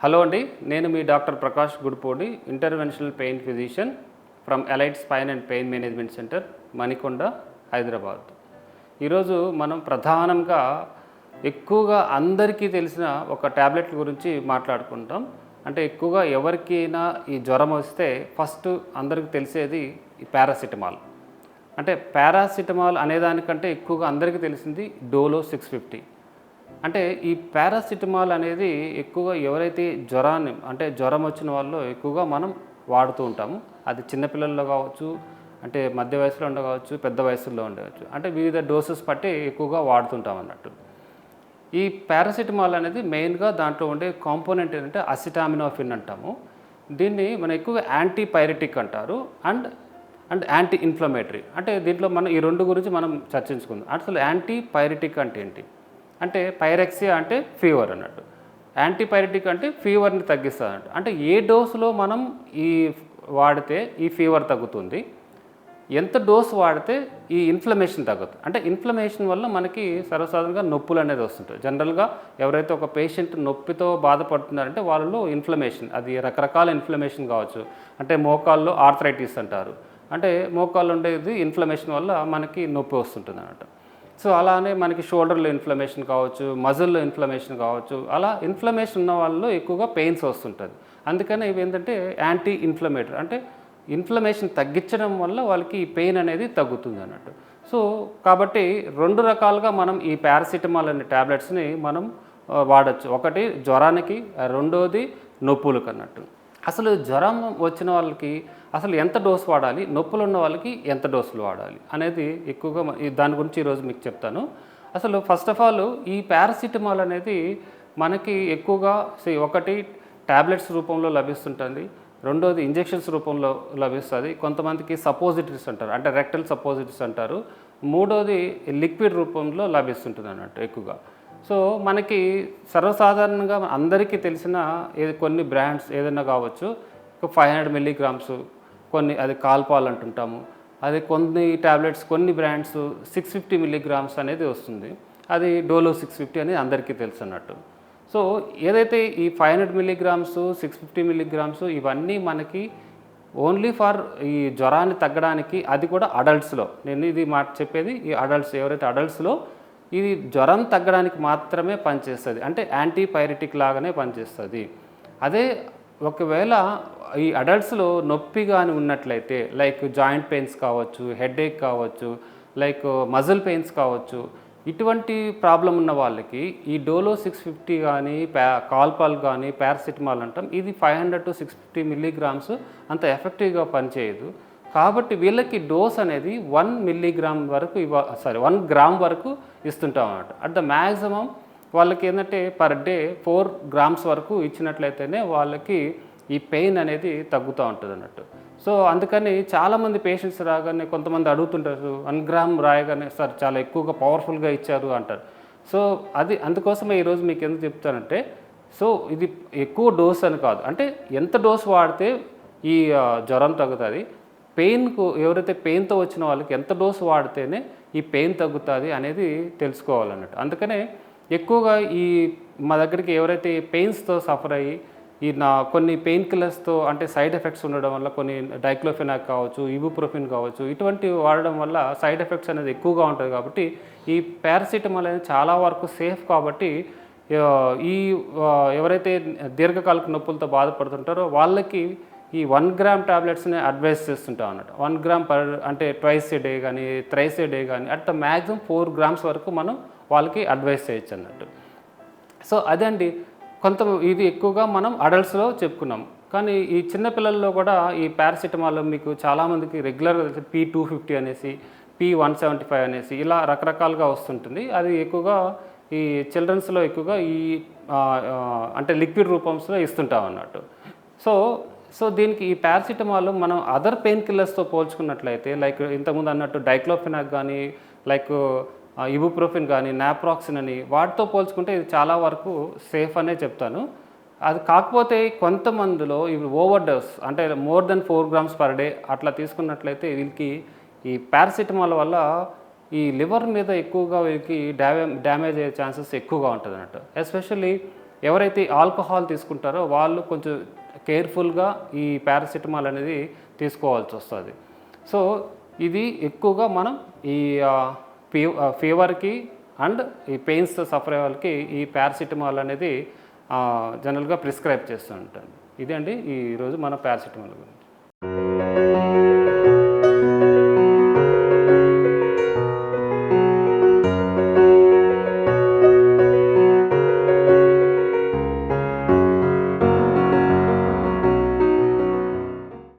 Hello అండి, నేను మీ doctor Prakash Gudipudi, interventional pain physician from elite spine and pain management centre, Manikonda, Hyderabad. ఈరోజు మనం ప్రధానంగా ఎక్కువగా అందరికీ తెలిసిన ఒక ట్యాబ్లెట్ల గురించి మాట్లాడుకుంటాం. అంటే ఎక్కువగా ఎవరికైనా ఈ జ్వరం వస్తే ఫస్ట్ అందరికీ తెలిసేది ఈ పారాసిటమాల్. అంటే పారాసిటమాల్ అనేదానికంటే ఎక్కువగా అందరికీ తెలిసింది డోలో 650. అంటే ఈ పారాసిటమాల్ అనేది ఎక్కువగా ఎవరైతే జ్వరం వచ్చిన వాళ్ళు ఎక్కువగా మనం వాడుతూ ఉంటాము. అది చిన్నపిల్లల్లో కావచ్చు, అంటే మధ్య వయసులో ఉండవచ్చు, పెద్ద వయసులో ఉండవచ్చు. అంటే వివిధ డోసెస్ బట్టి ఎక్కువగా వాడుతుంటాం అన్నట్టు. ఈ పారాసిటమాల్ అనేది మెయిన్గా దాంట్లో ఉండే కాంపోనెంట్ ఏంటంటే అసిటామినోఫిన్ అంటాము. దీన్ని మనం ఎక్కువగా యాంటీపైరెటిక్ అంటారు అండ్ యాంటీ ఇన్ఫ్లమేటరీ. అంటే దీంట్లో మనం ఈ రెండు గురించి మనం చర్చించుకుందాం. అసలు యాంటీపైరెటిక్ అంటే ఏంటి? అంటే పైరెక్సియా అంటే ఫీవర్ అన్నట్టు. యాంటీపైరెటిక్ అంటే ఫీవర్ని తగ్గిస్తుంది అన్నట్టు. అంటే ఏ డోసులో మనం ఈ వాడితే ఈ ఫీవర్ తగ్గుతుంది, ఎంత డోసు వాడితే ఈ ఇన్ఫ్లమేషన్ తగ్గుతుంది. అంటే ఇన్ఫ్లమేషన్ వల్ల మనకి సర్వసాధారణంగా నొప్పులు అనేది వస్తుంటాయి. జనరల్గా ఎవరైతే ఒక పేషెంట్ నొప్పితో బాధపడుతున్నారంటే వాళ్ళలో ఇన్ఫ్లమేషన్, అది రకరకాల ఇన్ఫ్లమేషన్ కావచ్చు. అంటే మోకాల్లో ఆర్థరైటిస్ అంటారు. అంటే మోకాళ్ళు ఉండేది ఇన్ఫ్లమేషన్ వల్ల మనకి నొప్పి వస్తుంటుంది అన్నట్టు. సో అలానే మనకి షోల్డర్లో ఇన్ఫ్లమేషన్ కావచ్చు, మజిల్లో ఇన్ఫ్లమేషన్ కావచ్చు. అలా ఇన్ఫ్లమేషన్ ఉన్న వాళ్ళలో ఎక్కువగా పెయిన్స్ వస్తుంటుంది. అందుకని ఇవి ఏంటంటే యాంటీ ఇన్ఫ్లమేటరీ, అంటే ఇన్ఫ్లమేషన్ తగ్గించడం వల్ల వాళ్ళకి ఈ పెయిన్ అనేది తగ్గుతుంది అన్నట్టు. సో కాబట్టి రెండు రకాలుగా మనం ఈ పారాసిటమాల్ అనే ట్యాబ్లెట్స్ని మనం వాడచ్చు. ఒకటి జ్వరానికి, రెండోది నొప్పులకు అన్నట్టు. అసలు జ్వరం వచ్చిన వాళ్ళకి అసలు ఎంత డోసు వాడాలి, నొప్పులు ఉన్న వాళ్ళకి ఎంత డోసులు వాడాలి అనేది ఎక్కువగా దాని గురించి ఈరోజు మీకు చెప్తాను. అసలు ఫస్ట్ ఆఫ్ ఆల్ ఈ పారాసిటమాల్ అనేది మనకి ఎక్కువగా ఒకటి ట్యాబ్లెట్స్ రూపంలో లభిస్తుంటుంది, రెండోది ఇంజెక్షన్స్ రూపంలో లభిస్తుంది, కొంతమందికి సపోజిటరీస్ అంటారు, అంటే రెక్టల్ సపోజిటరీస్ అంటారు, మూడోది లిక్విడ్ రూపంలో లభిస్తుంటుంది అన్నట్టు ఎక్కువగా. సో మనకి సర్వసాధారణంగా అందరికీ తెలిసిన కొన్ని బ్రాండ్స్ ఏదైనా కావచ్చు, 500 మిల్లీగ్రామ్స్, కొన్ని అది కాల్పాల్ అంటుంటాము. అది కొన్ని ట్యాబ్లెట్స్ కొన్ని బ్రాండ్స్ 650 మిల్లీగ్రామ్స్ అనేది వస్తుంది. అది డోలో 650 అనేది అందరికీ తెలుసు అన్నట్టు. సో ఏదైతే ఈ 500 మిల్లీగ్రామ్స్, 650 మిల్లీగ్రామ్స్ ఇవన్నీ మనకి ఓన్లీ ఫర్ ఈ జ్వరాన్ని తగ్గడానికి, అది కూడా అడల్ట్స్లో. నేను ఇది చెప్పేది ఈ అడల్ట్స్, ఎవరైతే అడల్ట్స్లో ఇది జ్వరం తగ్గడానికి మాత్రమే పనిచేస్తుంది. అంటే యాంటీపైరెటిక్ లాగానే పనిచేస్తుంది. అదే ఒకవేళ ఈ అడల్ట్స్లో నొప్పి కానీ ఉన్నట్లయితే, లైక్ జాయింట్ పెయిన్స్ కావచ్చు, హెడేక్ కావచ్చు, లైక్ మజిల్ పెయిన్స్ కావచ్చు, ఇటువంటి ప్రాబ్లం ఉన్న వాళ్ళకి ఈ డోలో 650 కానీ కాల్పాల్ కానీ పారాసిటమాల్ అంటాం, ఇది 500 to 650 మిల్లీగ్రామ్స్ అంత ఎఫెక్టివ్గా పనిచేయదు. కాబట్టి వీళ్ళకి డోస్ అనేది 1 మిల్లీగ్రామ్ వరకు 1 గ్రామ్ వరకు ఇస్తుంటాం అన్నమాట. అట్ ద మ్యాక్సిమం వాళ్ళకి ఏంటంటే పర్ డే 4 గ్రామ్స్ వరకు ఇచ్చినట్లయితేనే వాళ్ళకి ఈ పెయిన్ అనేది తగ్గుతూ ఉంటుంది అన్నట్టు. సో అందుకని చాలామంది పేషెంట్స్ రాగానే కొంతమంది అడుగుతుంటారు, 1 గ్రామ్ రాయగానే సార్ చాలా ఎక్కువగా పవర్ఫుల్గా ఇచ్చారు అంటారు. సో అందుకోసమే ఈరోజు మీకు ఎందుకు చెప్తానంటే, సో ఇది ఎక్కువ డోస్ అని కాదు, అంటే ఎంత డోస్ వాడితే ఈ జ్వరం తగ్గుతుంది, ఎవరైతే పెయిన్తో వచ్చిన వాళ్ళకి ఎంత డోసు వాడితేనే ఈ పెయిన్ తగ్గుతుంది అనేది తెలుసుకోవాలన్నట్టు. అందుకనే ఎక్కువగా మా దగ్గరికి ఎవరైతే పెయిన్స్తో సఫర్ అయ్యి కొన్ని పెయిన్ కిల్లర్స్తో, అంటే సైడ్ ఎఫెక్ట్స్ ఉండడం వల్ల, కొన్ని డైక్లోఫెనాక్ కావచ్చు, ఇబుప్రోఫిన్ కావచ్చు, ఇటువంటివి వాడడం వల్ల సైడ్ ఎఫెక్ట్స్ అనేది ఎక్కువగా ఉంటుంది. కాబట్టి ఈ పారాసిటమాల్ అనేది చాలా వరకు సేఫ్. కాబట్టి ఎవరైతే దీర్ఘకాలిక నొప్పులతో బాధపడుతుంటారో వాళ్ళకి ఈ 1 గ్రామ్ ట్యాబ్లెట్స్ని అడ్వైస్ చేస్తుంటాం అన్నట్టు. 1 గ్రామ్ అంటే ట్వైస్ ఏ డే కానీ, థ్రైస్ ఏ డే కానీ, అట్ ద మ్యాక్సిమం 4 గ్రామ్స్ వరకు మనం వాళ్ళకి అడ్వైస్ చేయొచ్చు అన్నట్టు. సో అదండి ఇది ఎక్కువగా మనం అడల్ట్స్లో చెప్పుకున్నాం. కానీ ఈ చిన్నపిల్లల్లో కూడా ఈ పారాసిటమాల్ మీకు చాలామందికి రెగ్యులర్గా P250 అనేసి, P175 అనేసి ఇలా రకరకాలుగా వస్తుంటుంది. అది ఎక్కువగా ఈ చిల్డ్రన్స్లో ఎక్కువగా అంటే లిక్విడ్ రూపంలో ఇస్తుంటాం అన్నట్టు. సో దీనికి ఈ పారాసిటమాల్ మనం అదర్ పెయిన్ కిల్లర్స్తో పోల్చుకున్నట్లయితే, లైక్ ఇంతకుముందు అన్నట్టు డైక్లోఫెనాక్ కానీ, లైక్ ఇబుప్రోఫిన్ కానీ, నాప్రాక్సిన్ అని, వాటితో పోల్చుకుంటే ఇది చాలా వరకు సేఫ్ అనే చెప్తాను. అది కాకపోతే కొంతమందిలో ఇవి ఓవర్ డోస్, అంటే more than 4 grams per day అట్లా తీసుకున్నట్లయితే వీళ్ళకి ఈ పారాసిటమాల్ వల్ల ఈ లివర్ మీద ఎక్కువగా వీళ్ళకి డ్యామేజ్ అయ్యే ఛాన్సెస్ ఎక్కువగా ఉంటుంది అన్నట్టు. ఎస్పెషల్లీ ఎవరైతే ఆల్కహాల్ తీసుకుంటారో వాళ్ళు కొంచెం కేర్ఫుల్గా ఈ పారాసిటమాల్ అనేది తీసుకోవాల్సి వస్తుంది. సో ఇది ఎక్కువగా మనం ఈ ఫీవర్కి అండ్ ఈ పెయిన్స్తో సఫర్ అయ్యే వాళ్ళకి ఈ పారాసిటమాల్ అనేది జనరల్గా ప్రిస్క్రైబ్ చేస్తూ ఉంటాను. ఇదే అండి ఈరోజు మన పారాసిటమాల్ గురించి.